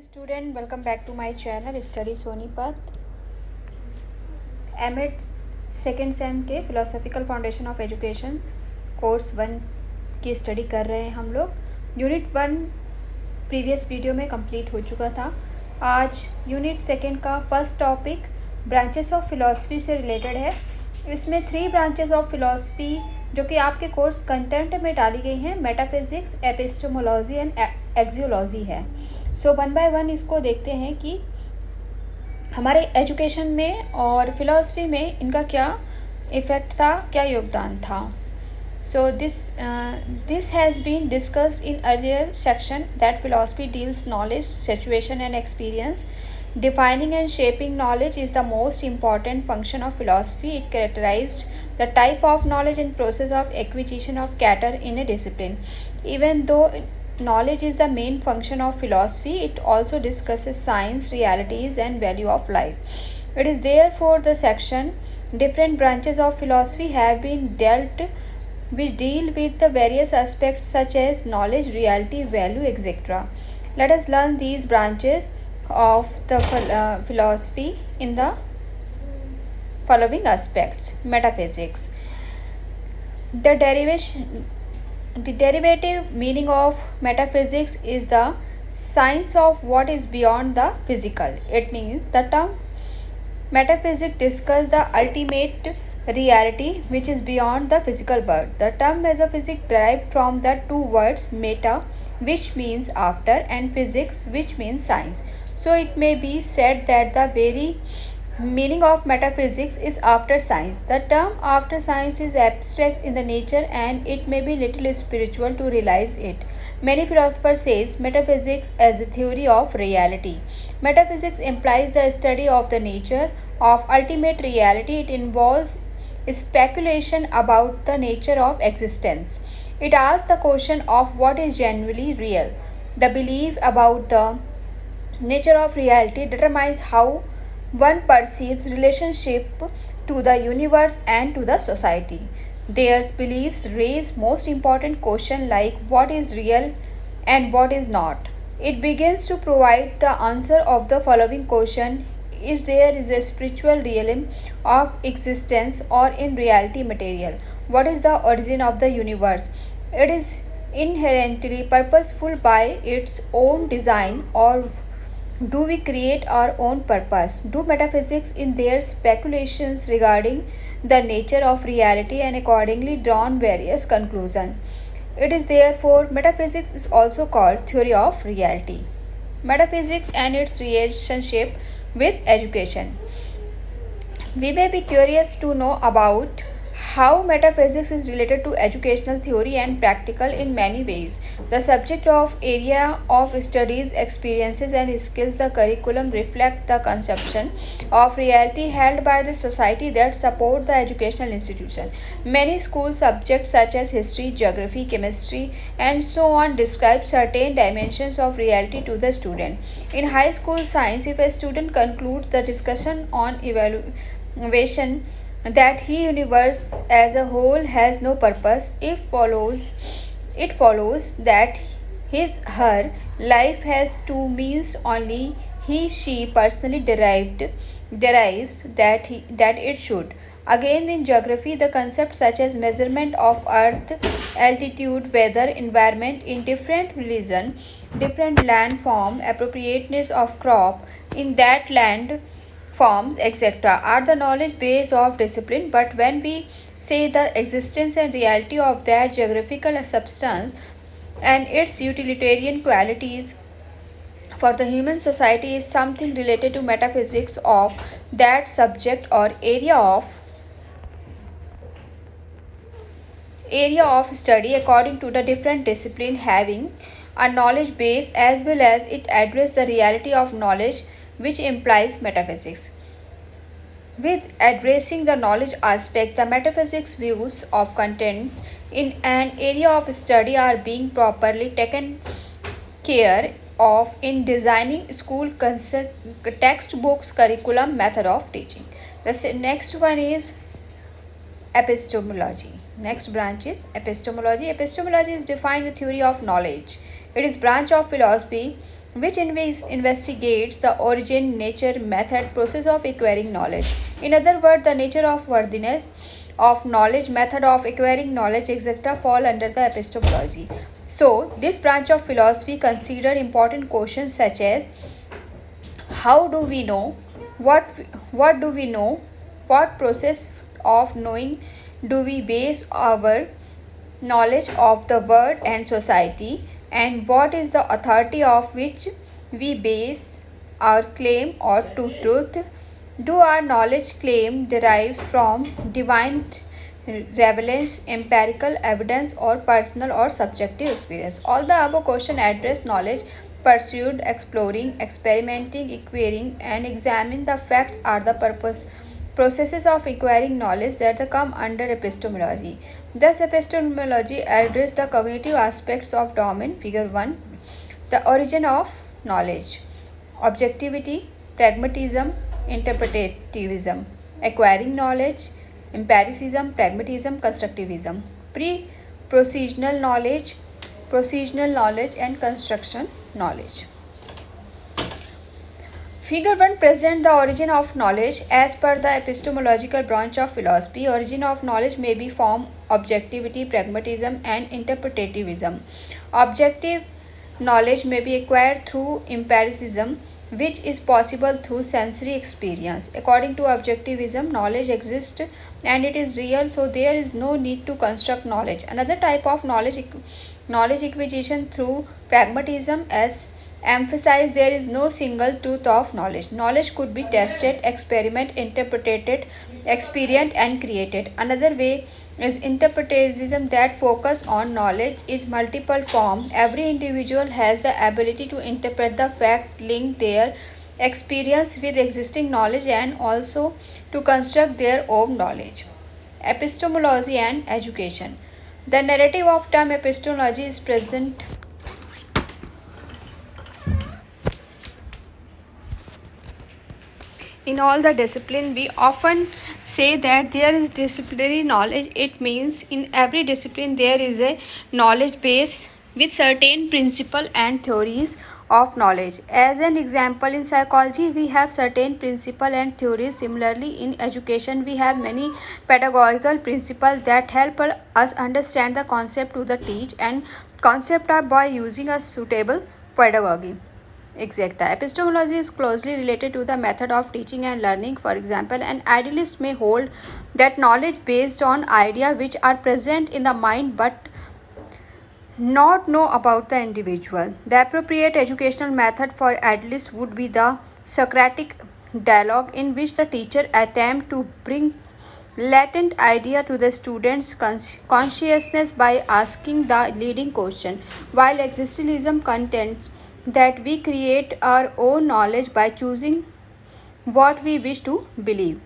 Student, welcome back to my channel Study Sonipat. MEd second sem के philosophical foundation of education course 1 की study कर रहे हैं हम लोग। यूनिट 1 प्रीवियस वीडियो में कंप्लीट हो चुका था। आज यूनिट सेकेंड का first topic branches of philosophy से रिलेटेड है। इसमें 3 ब्रांचेस ऑफ फिलॉसफी जो कि आपके कोर्स कंटेंट में डाली गई हैं, मेटाफिजिक्स, एपिस्टेमोलॉजी एंड एक्सियोलॉजी है। सो वन बाय वन इसको देखते हैं कि हमारे एजुकेशन में और फिलॉसफी में इनका क्या इफ़ेक्ट था, क्या योगदान था। So this has been discussed in earlier section that philosophy deals knowledge, situation and experience. Defining and shaping knowledge is the most important function of philosophy. It characterized the type of knowledge and process of acquisition of character in a discipline. Even though knowledge is the main function of philosophy, it also discusses science, realities, and value of life. It is therefore the section different branches of philosophy have been dealt which deal with the various aspects such as knowledge, reality, value, etc. Let us learn these branches of the philosophy in the following aspects. Metaphysics. The derivative meaning of metaphysics is the science of what is beyond the physical. It means the term metaphysics discusses the ultimate reality which is beyond the physical world. The term metaphysics derived from the two words meta, which means after, and physics, which means science. So it may be said that the very meaning of metaphysics is after science. The term after science is abstract in the nature and it may be little spiritual to realize it. Many philosophers say metaphysics as a theory of reality. Metaphysics implies the study of the nature of ultimate reality. It involves speculation about the nature of existence. It asks the question of what is genuinely real. The belief about the nature of reality determines how one perceives relationship to the universe and to the society. Their beliefs raise most important questions like what is real and what is not. It begins to provide the answer of the following question: is there is a spiritual realm of existence or in reality material? What is the origin of the universe? It is inherently purposeful by its own design, or do we create our own purpose? Do metaphysics in their speculations regarding the nature of reality and accordingly drawn various conclusions. It is therefore metaphysics is also called theory of reality. Metaphysics and its relationship with education. We may be curious to know about how metaphysics is related to educational theory and practical in many ways. The subject of area of studies, experiences and skills, the curriculum reflect the conception of reality held by the society that support the educational institution. Many school subjects such as history, geography, chemistry and so on describe certain dimensions of reality to the student. In high school science, if a student concludes the discussion on evaluation that the universe as a whole has no purpose, it follows that her life has two means only. She personally derives that it should. Again, in geography, the concepts such as measurement of earth, altitude, weather, environment in different region, different land form, appropriateness of crop in that land forms, etc., are the knowledge base of discipline. But when we say the existence and reality of that geographical substance and its utilitarian qualities for the human society is something related to metaphysics of that subject or area of study according to the different discipline having a knowledge base, as well as it address the reality of knowledge which implies metaphysics. With addressing the knowledge aspect, the metaphysics views of contents in an area of study are being properly taken care of in designing school textbooks, curriculum, method of teaching. The next one is epistemology. Next branch is epistemology. Epistemology is defined the theory of knowledge. It is branch of philosophy which investigates the origin, nature, method, process of acquiring knowledge. In other words, the nature of worthiness of knowledge, method of acquiring knowledge, etc., fall under the epistemology. So, this branch of philosophy considered important questions such as how do we know, what what do we know, what process of knowing do we base our knowledge of the world and society, and what is the authority of which we base our claim or to truth. Do our knowledge claim derives from divine relevance, empirical evidence, or personal or subjective experience? All the above questions address knowledge pursued, exploring, experimenting, acquiring, and examine the facts are the purpose processes of acquiring knowledge that come under epistemology. Thus, epistemology addresses the cognitive aspects of domain. Figure 1. The origin of knowledge. Objectivity, pragmatism, interpretivism. Acquiring knowledge, empiricism, pragmatism, constructivism. Procedural knowledge, and construction knowledge. Figure 1 presents the origin of knowledge. As per the epistemological branch of philosophy, origin of knowledge may be from objectivity, pragmatism, and interpretivism. Objective knowledge may be acquired through empiricism, which is possible through sensory experience. According to objectivism, knowledge exists and it is real, so there is no need to construct knowledge. Another type of knowledge acquisition through pragmatism as emphasize there is no single truth of knowledge. Knowledge could be tested, experimented, interpreted, experienced, and created. Another way is interpretivism that focus on knowledge is multiple form. Every individual has the ability to interpret the fact, link their experience with existing knowledge, and also to construct their own knowledge. Epistemology and education. The narrative of term epistemology is present in all the discipline. We often say that there is disciplinary knowledge. It means in every discipline there is a knowledge base with certain principle and theories of knowledge. As an example, in psychology we have certain principle and theories. Similarly, in education we have many pedagogical principles that help us understand the concept to the teach and concept are by using a suitable pedagogy. Exacta. Epistemology is closely related to the method of teaching and learning. For example, an idealist may hold that knowledge based on ideas which are present in the mind but not know about the individual. The appropriate educational method for idealists would be the Socratic dialogue, in which the teacher attempts to bring latent idea to the student's consciousness by asking the leading question, while existentialism contends that we create our own knowledge by choosing what we wish to believe.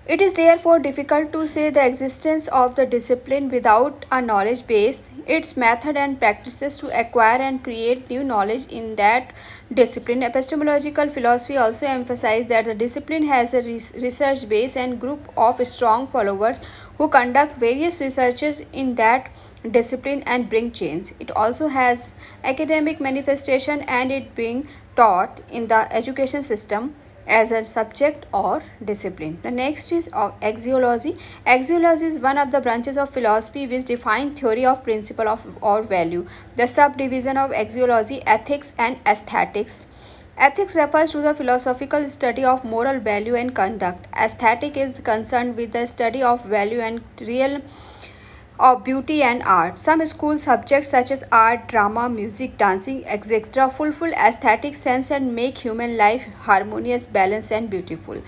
It is therefore difficult to say the existence of the discipline without a knowledge base, its method and practices to acquire and create new knowledge in that discipline. Epistemological philosophy also emphasizes that the discipline has a research base and group of strong followers who conduct various researches in that discipline and bring change. It also has academic manifestation and it being taught in the education system as a subject or discipline. The next is axiology. Axiology is one of the branches of philosophy which define theory of principle of or value. The subdivision of axiology, ethics and aesthetics. Ethics refers to the philosophical study of moral value and conduct. Aesthetic is concerned with the study of value and real of beauty and art. Some school subjects such as art, drama, music, dancing, etc. fulfill aesthetic sense and make human life harmonious, balanced and beautiful.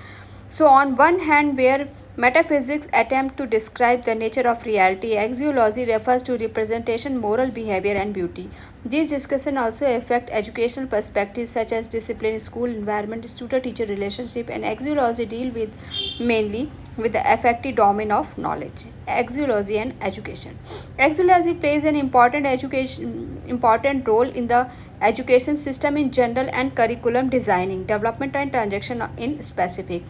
So on one hand, where metaphysics attempt to describe the nature of reality, axiology refers to representation, moral behavior and beauty. These discussions also affect educational perspectives such as discipline, school environment, student-teacher relationship, and axiology deal with mainly with the affective domain of knowledge. Axiology and education. Axiology plays an important role in the education system in general and curriculum designing, development and transaction in specific.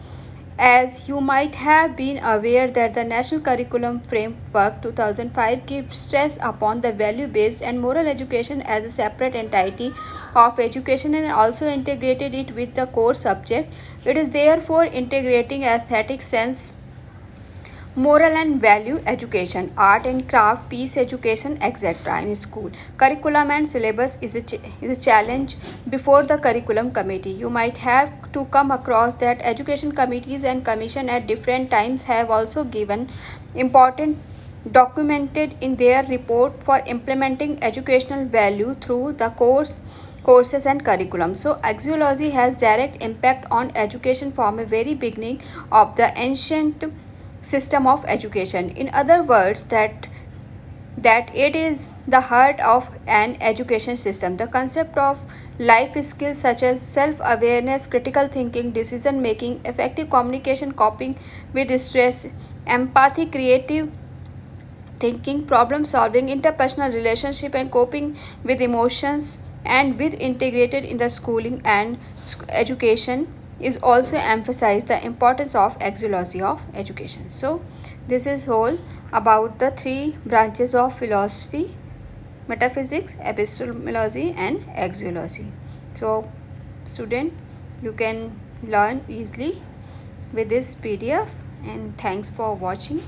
As you might have been aware that the National Curriculum Framework 2005 gives stress upon the value-based and moral education as a separate entity of education and also integrated it with the core subject. It is therefore integrating aesthetic sense, moral and value education, art and craft, peace education, etc. in school. Curriculum and syllabus is a challenge before the curriculum committee. You might have to come across that education committees and commission at different times have also given important documented in their report for implementing educational value through the courses and curriculum. So axiology has direct impact on education from a very beginning of the ancient system of education. In other words, that it is the heart of an education system. The concept of life skills such as self-awareness, critical thinking, decision making, effective communication, coping with stress, empathy, creative thinking, problem solving, interpersonal relationship, and coping with emotions and with integrated in the schooling and education is also emphasized the importance of axiology of education. So this is whole about the three branches of philosophy: metaphysics, epistemology, and axiology. So student, you can learn easily with this PDF, and thanks for watching.